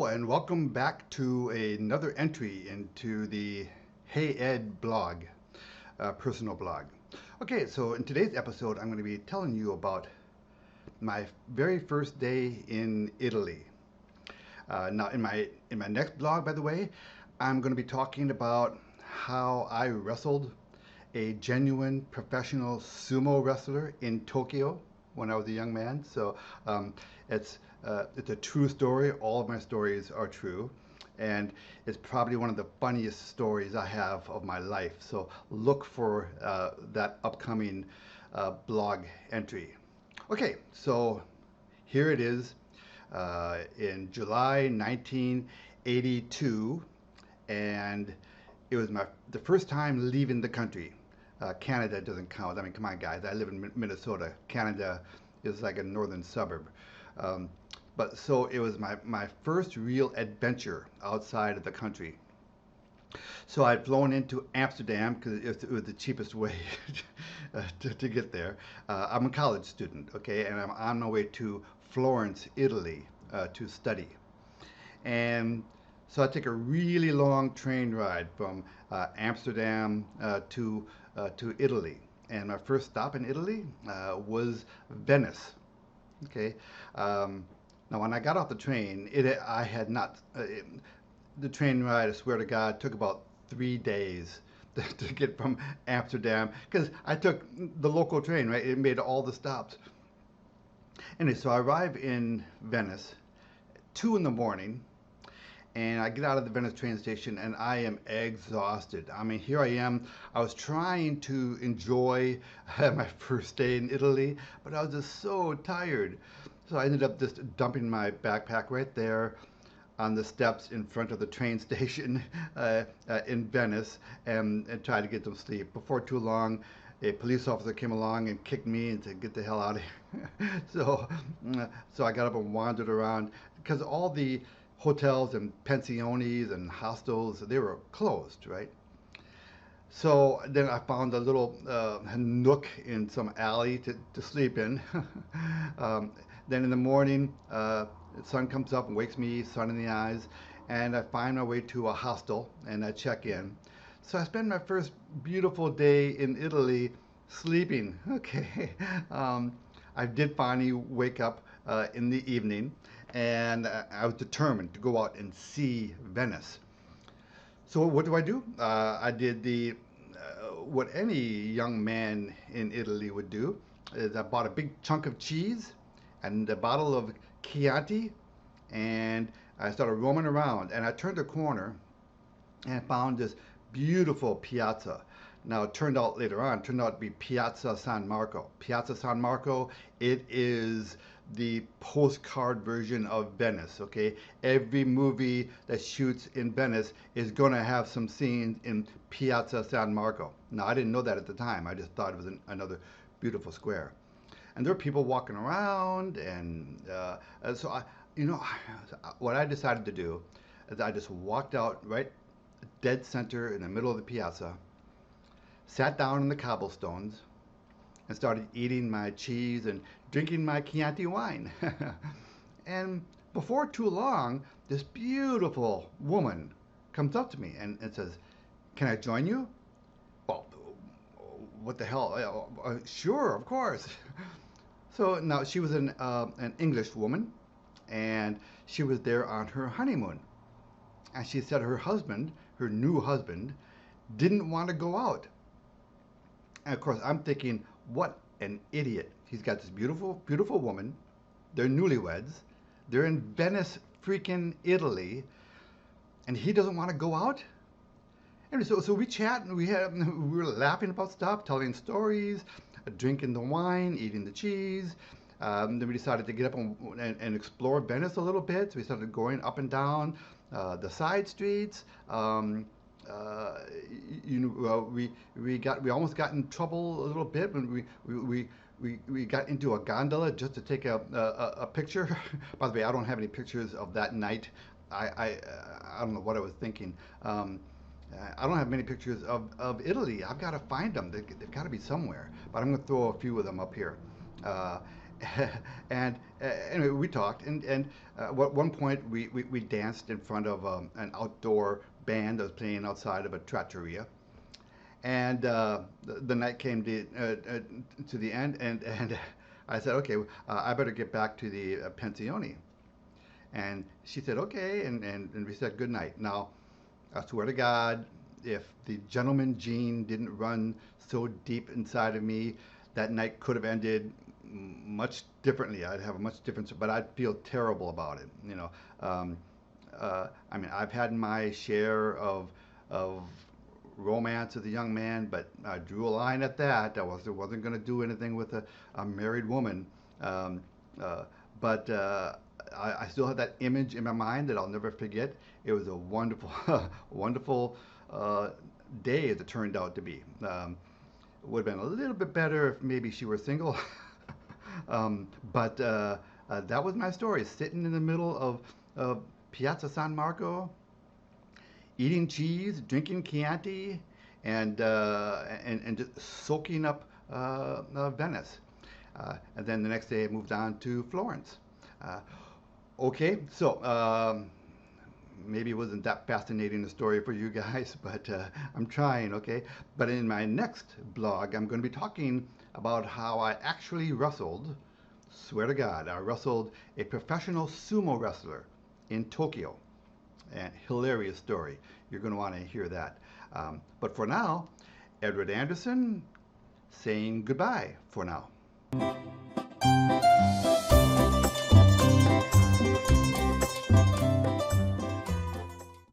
And welcome back to another entry into the Hey Ed blog, personal blog. Okay, so in today's episode, I'm going to be telling you about my very first day in Italy. Now, in my next blog, by the way, I'm going to be talking about how I wrestled a genuine professional sumo wrestler in Tokyo when I was a young man. So um, it's a true story. All of my stories are true, and it's probably one of the funniest stories I have of my life. So look for that upcoming blog entry. Okay, so here it is in July 1982, and it was the first time leaving the country. Canada doesn't count. I mean, come on, guys. I live in Minnesota. Canada is like a northern suburb. Um, but so it was my first real adventure outside of the country. So I'd flown into Amsterdam because it was the cheapest way to get there. I'm a college student, okay, and I'm on my way to Florence, Italy, to study. And so I take a really long train ride from Amsterdam to Italy. And my first stop in Italy was Venice. Okay. Um, Now, when I got off the train, I had not. The train ride, I swear to God, took about 3 days to get from Amsterdam because I took the local train. Right, it made all the stops. Anyway, so I arrive in Venice, 2 in the morning, and I get out of the Venice train station and I am exhausted. I mean, here I am. I was trying to enjoy my first day in Italy, but I was just so tired. So I ended up just dumping my backpack right there on the steps in front of the train station in Venice and tried to get some sleep. Before too long, a police officer came along and kicked me and said, "Get the hell out of here." So I got up and wandered around because all the hotels and pensiones and hostels, they were closed, right? So then I found a little nook in some alley to sleep in. um, then in the morning, the sun comes up and wakes me, sun in the eyes, and I find my way to a hostel and I check in. So I spend my first beautiful day in Italy sleeping. Okay. Um, I did finally wake up in the evening, and I was determined to go out and see Venice. So what do I do? I did the what any young man in Italy would do. Is I bought a big chunk of cheese and a bottle of Chianti, and I started roaming around. And I turned a corner and found this beautiful piazza. Now, it turned out later on, turned out to be Piazza San Marco. Piazza San Marco, it is the postcard version of Venice, okay? Every movie that shoots in Venice is going to have some scenes in Piazza San Marco. Now, I didn't know that at the time. I just thought it was another beautiful square. And there were people walking around, and so what I decided to do is I just walked out right dead center in the middle of the piazza, sat down on the cobblestones, and started eating my cheese and drinking my Chianti wine. And before too long, this beautiful woman comes up to me and says, "Can I join you?" Well, what the hell? Sure, of course. So now she was an English woman, and she was there on her honeymoon. And she said her husband, her new husband, didn't want to go out. And of course, I'm thinking, what an idiot. He's got this beautiful, beautiful woman. They're newlyweds. They're in Venice, freaking Italy, and he doesn't want to go out. Anyway, so we chat and we were laughing about stuff, telling stories, drinking the wine, eating the cheese. Then we decided to get up and explore Venice a little bit. So we started going up and down the side streets. Uh, we almost got in trouble a little bit when we got into a gondola just to take a picture. By the way, I don't have any pictures of that night. I don't know what I was thinking. I don't have many pictures of Italy. I've got to find them. They've got to be somewhere. But I'm going to throw a few of them up here. Uh, And anyway, we talked, and at one point we danced in front of an outdoor band that was playing outside of a trattoria. And the night came to the end, and I said, okay, I better get back to the pensione. And she said, okay, and we said good night. Now, I swear to God, if the gentleman gene didn't run so deep inside of me, that night could have ended much differently. I'd have a much different, but I'd feel terrible about it. Um, I mean, I've had my share of romance as a young man, but I drew a line at that. Wasn't going to do anything with a married woman. Um, uh, but I still have that image in my mind that I'll never forget. It was a wonderful, wonderful day as it turned out to be. It would have been a little bit better if maybe she were single. But that was my story, sitting in the middle of Piazza San Marco, eating cheese, drinking Chianti, and just soaking up Venice. And then the next day I moved on to Florence. Uh, okay, so maybe it wasn't that fascinating a story for you guys, but I'm trying, okay? But in my next blog, I'm going to be talking about how I actually wrestled, swear to God, I wrestled a professional sumo wrestler in Tokyo. And hilarious story. You're going to want to hear that. But for now, Edward Anderson saying goodbye for now.